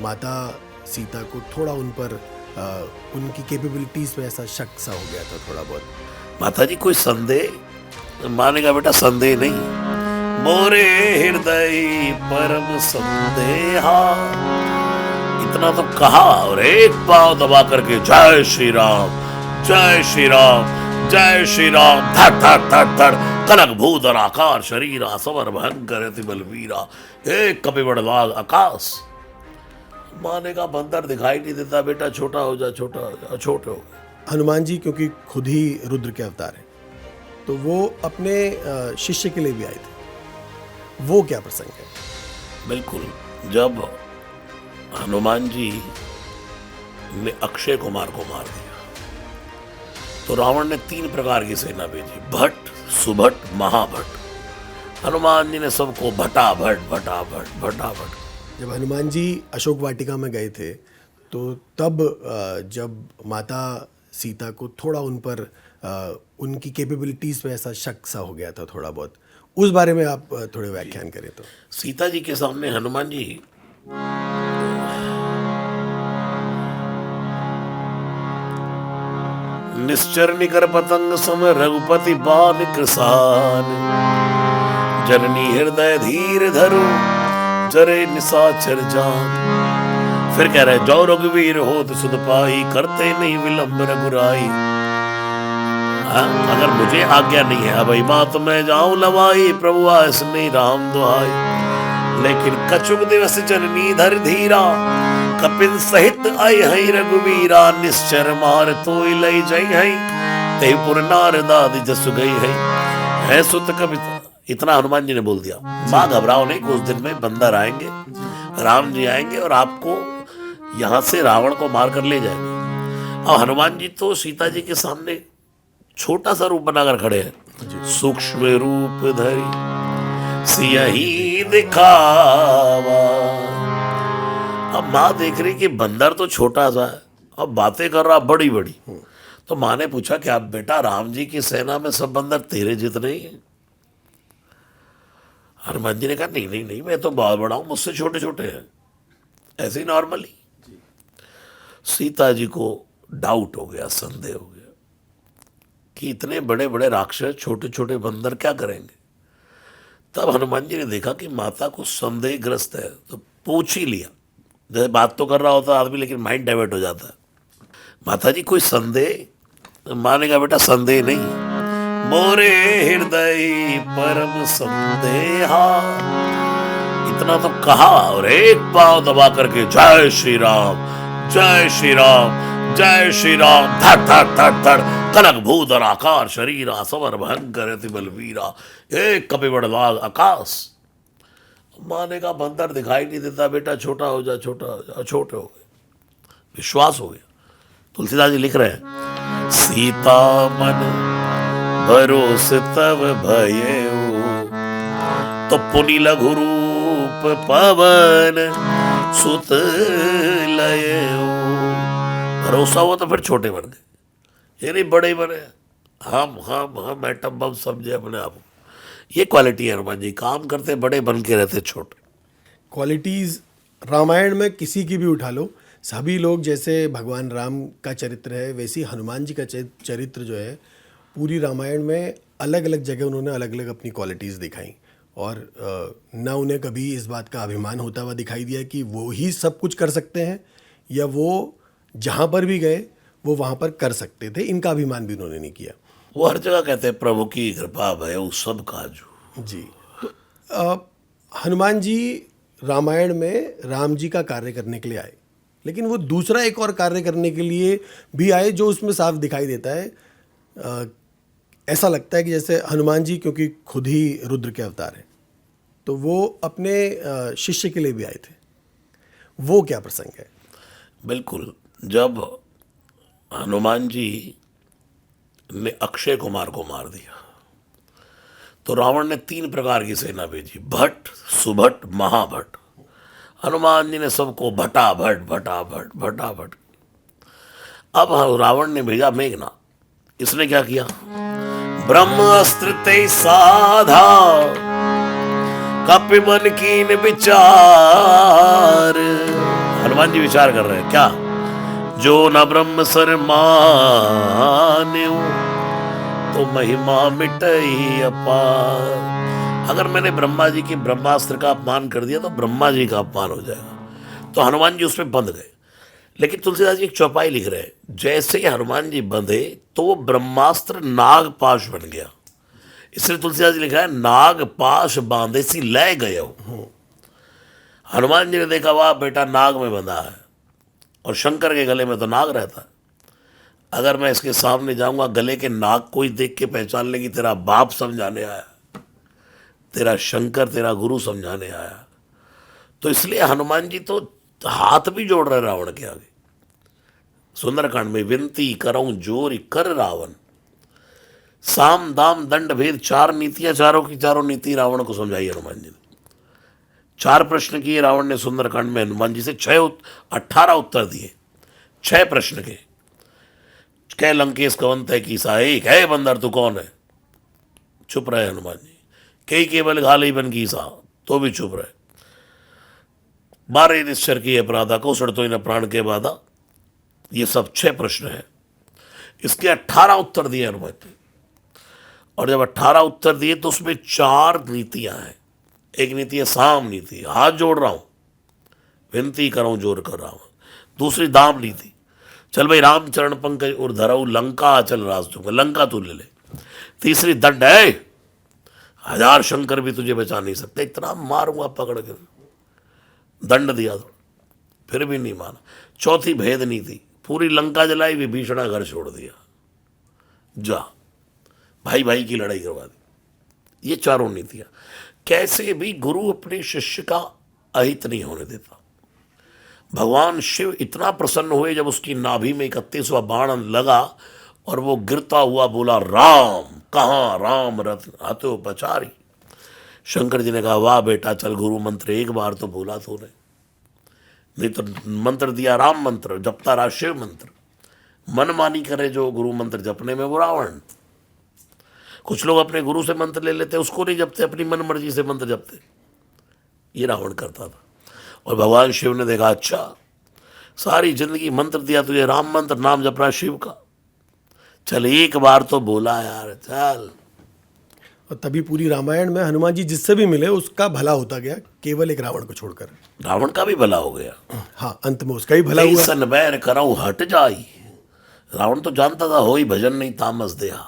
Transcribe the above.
माता सीता को थोड़ा उन पर उनकी कैपेबिलिटीज पे ऐसा शक सा हो गया था थोड़ा बहुत। माता जी कोई संदेह? मानेगा बेटा संदेह नहीं, मोरे हृदय परम संदेहा, इतना तो कहा और एक पांव दबा करके जय श्री राम जय श्री राम जय श्री राम, धड़ धड़ धड़ धड़ कनक भूधर आकार शरीरा, समर भयंकर अति बलवीरा, एक कपिबड़ लाग आकाश। मानेगा बंदर दिखाई नहीं देता बेटा, छोटा हो जा छोटा हो जा, छोटे हो गए। हनुमान जी क्योंकि खुद ही रुद्र के अवतार हैं, तो वो अपने शिष्य के लिए भी आए थे। वो क्या प्रसंग है? बिल्कुल, जब हनुमान जी ने अक्षय कुमार को मार दिया तो रावण ने 3 प्रकार की सेना भेजी, भट्ट सुभट महाभट्ट। हनुमान जी ने सबको भटाभट भटाभट भटाभट। जब हनुमान जी अशोक वाटिका में गए थे तो तब जब माता सीता को थोड़ा उन पर उनकी कैपेबिलिटीज पे ऐसा शक सा हो गया था थोड़ा बहुत, उस बारे में आप थोड़े व्याख्यान करें तो। सीता जी के सामने हनुमान जी निश्चर निकर पतंग सम रघुपति बान कृसान, जननी हृदय धीर धरु जरे निशाचर जान। फिर कह रहे जो रघुवीर होत सुध पाई, करते नहीं विलंब रघुराई। अगर मुझे आज्ञा नहीं है अब मात मैं जाऊं लवाई, प्रभु आसने राम दुहाई। लेकिन कछुक दिवस जननी धर धीरा, कपिल सहित आई हई रघुवीरा, निश्चर मार तोय लई जई हई, ते पुर नारदादि जसु गई है सुत कविता। इतना हनुमान जी ने बोल दिया। माँ घबराओ नहीं, कुछ दिन में बंदर आएंगे, राम जी आएंगे और आपको यहां से रावण को मार कर ले जाएंगे। और हनुमान जी तो सीता जी के सामने छोटा सा रूप बनाकर खड़े हैं, सूक्ष्म रूप धरी सियहि दिखावा। अब माँ देख रही कि बंदर तो छोटा सा है, अब बातें कर रहा बड़ी बड़ी। तो माँ ने पूछा कि आप बेटा राम जी की सेना में सब बंदर तेरे जितने ही हैं? हनुमान जी ने कहा नहीं नहीं नहीं, मैं तो बहुत बड़ा हूं, मुझसे छोटे छोटे हैं, ऐसे ही नॉर्मली। सीता जी को डाउट हो गया, संदेह हो गया कि इतने बड़े बड़े राक्षस छोटे छोटे बंदर क्या करेंगे। तब हनुमान जी ने देखा कि माता को संदेहग्रस्त है, तो पूछ ही लिया। जैसे बात तो कर रहा होता आदमी, लेकिन माइंड डाइवर्ट हो जाता है। माता जी कोई संदेह? मानेगा बेटा संदेह नहीं, मोरे हृदय परम संदेहा, इतना तो कहा और एक पांव दबा करके जय श्री राम जय श्री राम जय श्री राम, धड़ धड़ धड़ धड़ कनक भूधर आकार शरीरा, समर भयंकर अति बलवीरा, एक कपिबड़ लाग आकाश। मानेगा बंदर दिखाई नहीं देता बेटा, छोटा हो जा छोटा हो जा, छोटे हो गए। विश्वास हो गया। तुलसीदास जी लिख रहे हैं, सीता मन भरोस तब भयउ, तो पुनि लघु रूप पवन सुत लयउ। भरोसा हुआ तो फिर छोटे बन गए, ये नहीं बड़े बने। हम एटम बम समझे अपने आप को। ये क्वालिटी है हनुमान जी, काम करते बड़े बन के रहते छोटे। क्वालिटीज रामायण में किसी की भी उठा लो, सभी लोग जैसे भगवान राम का चरित्र है वैसी हनुमान जी का चरित्र जो है, पूरी रामायण में अलग अलग जगह उन्होंने अलग अलग अपनी क्वालिटीज़ दिखाई। और ना उन्हें कभी इस बात का अभिमान होता हुआ दिखाई दिया कि वो ही सब कुछ कर सकते हैं, या वो जहाँ पर भी गए वो वहाँ पर कर सकते थे, इनका अभिमान भी उन्होंने नहीं किया। वो हर जगह कहते हैं प्रभु की कृपा भयउ सब काजू। जी, तो हनुमान जी रामायण में राम जी का कार्य करने के लिए आए, लेकिन वो दूसरा एक और कार्य करने के लिए भी आए जो उसमें साफ दिखाई देता है। ऐसा लगता है कि जैसे हनुमान जी क्योंकि खुद ही रुद्र के अवतार हैं, तो वो अपने शिष्य के लिए भी आए थे। वो क्या प्रसंग है? बिल्कुल, जब हनुमान जी ने अक्षय कुमार को मार दिया तो रावण ने 3 प्रकार की सेना भेजी, भट्ट सुभट महाभट्ट। हनुमान जी ने सबको भटाभट भटाभट भटाभट। अब रावण ने भेजा मेघनाद। इसने क्या किया? ब्रह्मास्त्र ते साधा, कपि मन कीन विचार। हनुमान जी विचार कर रहे हैं क्या, जो न ब्रह्म सर मान्यो तो महिमा मिटई अपार। अगर मैंने ब्रह्मा जी के ब्रह्मास्त्र का अपमान कर दिया तो ब्रह्मा जी का अपमान हो जाएगा। तो हनुमान जी उसमें बंध गए। लेकिन तुलसीदास जी एक चौपाई लिख रहे हैं, जैसे ही हनुमान जी बंधे तो वो ब्रह्मास्त्र नागपाश बन गया। इसलिए तुलसीदास जी लिखा है, नागपाश बांधे सी लय गए। हनुमान जी ने देखा, वाह बेटा नाग में बंधा है, और शंकर के गले में तो नाग रहता है। अगर मैं इसके सामने जाऊंगा, गले के नाग को ही देख के पहचान लेगी तेरा बाप समझाने आया, तेरा शंकर तेरा गुरु समझाने आया। तो इसलिए हनुमान जी तो हाथ भी जोड़ रहे रावण के आगे। सुंदरकांड में विनती करऊं जोरी कर रावण, साम दाम दंड भेद चार नीतियां, चारों की चारों नीति रावण को समझाई हनुमान जी ने। 4 प्रश्न किए रावण ने सुंदरकांड में, हनुमान जी से 18 उत्तर दिए 6 प्रश्न के। कह लंकेश कवंत है कीसा, एक है बंदर तू कौन है, चुप रहे हनुमान जी। कई केवल घाली बन कीसा, तो भी चुप रहे। 12 निश्चर की अपराधा को सड़ तो इन प्राण के बाधा। ये सब 6 प्रश्न हैं, इसके 18 उत्तर दिए हनुमान जी। और जब 18 उत्तर दिए तो उसमें 4 नीतियां हैं। एक नीति है साम नीति, हाथ जोड़ रहा हूं, विनती कर रहा हूं, जोर कर रहा हूं। दूसरी दाम नीति, चल भाई राम चरण पंकज और धरऊ लंका चल राज दूंगा, लंका तू ले ले। तीसरी दंड है, 1000 शंकर भी तुझे बचा नहीं सकते, इतना मारूंगा पकड़ के। दंड दिया तो फिर भी नहीं माना। चौथी भेद नीति, पूरी लंका जलाई, विभीषण घर छोड़ दिया, जा भाई भाई की लड़ाई करवा दी। ये चारों नीतियां। कैसे भी गुरु अपने शिष्य का अहित नहीं होने देता। भगवान शिव इतना प्रसन्न हुए जब उसकी नाभि में 31वां बाण लगा और वो गिरता हुआ बोला, राम कहाँ, राम रत्न हतो पचारी। शंकर जी ने कहा, वाह बेटा, चल गुरु मंत्र एक बार तो बोला तूने, नहीं तो मंत्र दिया राम मंत्र, जपता रहा शिव मंत्र। मनमानी करे जो गुरु मंत्र जपने में, वो रावण। कुछ लोग अपने गुरु से मंत्र ले लेते, उसको नहीं जपते, अपनी मन मर्जी से मंत्र जपते। ये रावण करता था। और भगवान शिव ने देखा, अच्छा सारी जिंदगी मंत्र दिया तुझे, राम मंत्र, नाम जप रहा शिव का, चल एक बार तो बोला यार, चल। और तभी पूरी रामायण में हनुमान जी जिससे भी मिले उसका भला होता गया, केवल एक रावण को छोड़कर। रावण का भी भला हो गया। हाँ, अंत में उसका ही भला हुआ। सन बैर कराऊं हट जाई। रावण तो जानता था, हो ही भजन नहीं तामस देहा।